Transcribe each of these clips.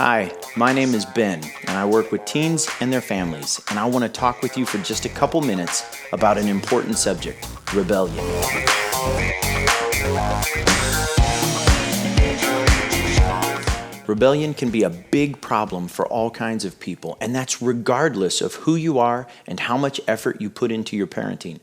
Hi, my name is Ben, and I work with teens and their families, and I want to talk with you for just a couple minutes about an important subject, rebellion. Rebellion can be a big problem for all kinds of people, and that's regardless of who you are and how much effort you put into your parenting.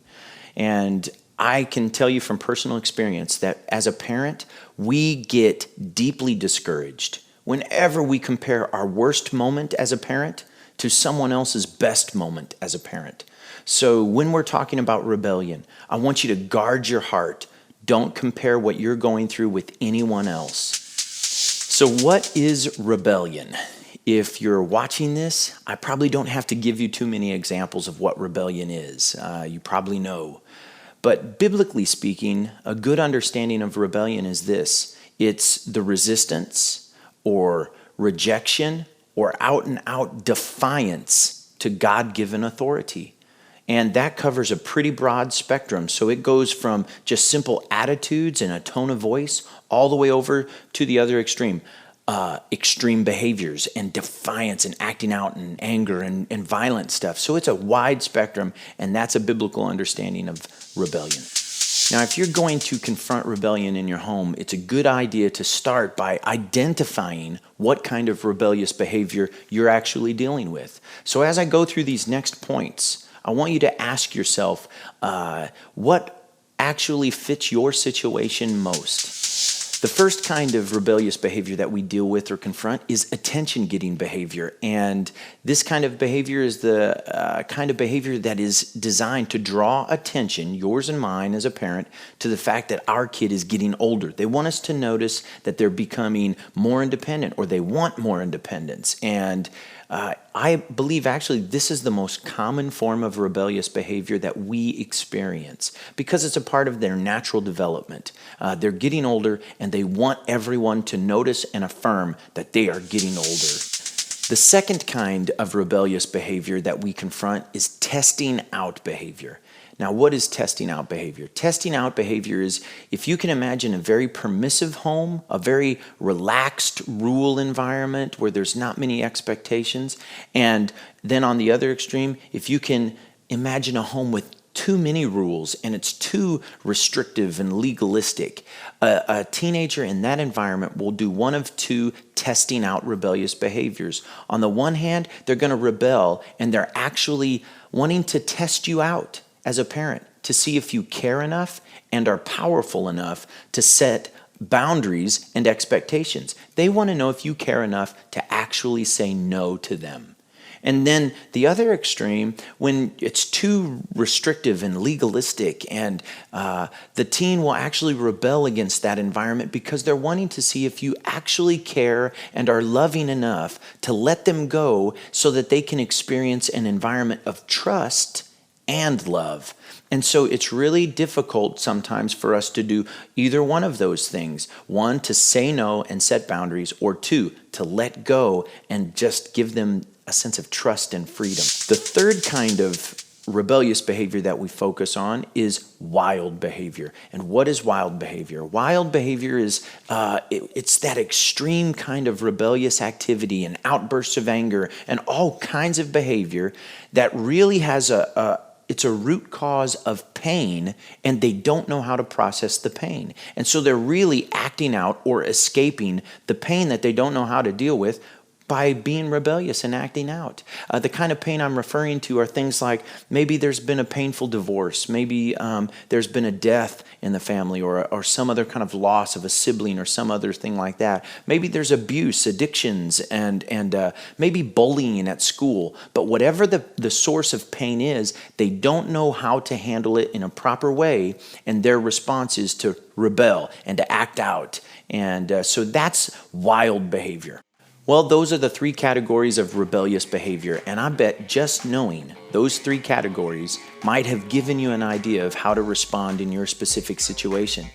And I can tell you from personal experience that as a parent, we get deeply discouraged whenever we compare our worst moment as a parent to someone else's best moment as a parent. So when we're talking about rebellion, I want you to guard your heart. Don't compare what you're going through with anyone else. So what is rebellion? If you're watching this, I probably don't have to give you too many examples of what rebellion is. You probably know. But biblically speaking, a good understanding of rebellion is this. It's the resistance or rejection or out and out defiance to God-given authority. And that covers a pretty broad spectrum. So it goes from just simple attitudes and a tone of voice all the way over to the other extreme. Extreme behaviors and defiance and acting out and anger and violent stuff. So it's a wide spectrum, and that's a biblical understanding of rebellion. Now, if you're going to confront rebellion in your home, it's a good idea to start by identifying what kind of rebellious behavior you're actually dealing with. So as I go through these next points, I want you to ask yourself, what actually fits your situation most? The first kind of rebellious behavior that we deal with or confront is attention-getting behavior. And this kind of behavior is the kind of behavior that is designed to draw attention, yours and mine as a parent, to the fact that our kid is getting older. They want us to notice that they're becoming more independent, or they want more independence. And I believe actually this is the most common form of rebellious behavior that we experience because it's a part of their natural development. They're getting older and they want everyone to notice and affirm that they are getting older. The second kind of rebellious behavior that we confront is testing out behavior. Now, what is testing out behavior? Testing out behavior is, if you can imagine a very permissive home, a very relaxed rule environment where there's not many expectations, and then on the other extreme, if you can imagine a home with too many rules and it's too restrictive and legalistic, a teenager in that environment will do one of two testing out rebellious behaviors. On the one hand, they're going to rebel, and they're actually wanting to test you out as a parent to see if you care enough and are powerful enough to set boundaries and expectations. They want to know if you care enough to actually say no to them. And then the other extreme, when it's too restrictive and legalistic, and the teen will actually rebel against that environment because they're wanting to see if you actually care and are loving enough to let them go so that they can experience an environment of trust and love. And so it's really difficult sometimes for us to do either one of those things. One, to say no and set boundaries, or two, to let go and just give them a sense of trust and freedom. The third kind of rebellious behavior that we focus on is wild behavior. And what is wild behavior? Wild behavior is it's that extreme kind of rebellious activity and outbursts of anger and all kinds of behavior that really has it's a root cause of pain, and they don't know how to process the pain. And so they're really acting out or escaping the pain that they don't know how to deal with by being rebellious and acting out. The kind of pain I'm referring to are things like maybe there's been a painful divorce, maybe there's been a death in the family, or some other kind of loss of a sibling or some other thing like that. Maybe there's abuse, addictions, and maybe bullying at school. But whatever the source of pain is, they don't know how to handle it in a proper way, and their response is to rebel and to act out. And so that's wild behavior. Well, those are the three categories of rebellious behavior, and I bet just knowing those three categories might have given you an idea of how to respond in your specific situation.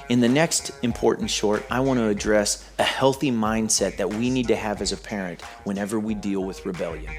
In the next important short, I want to address a healthy mindset that we need to have as a parent whenever we deal with rebellion.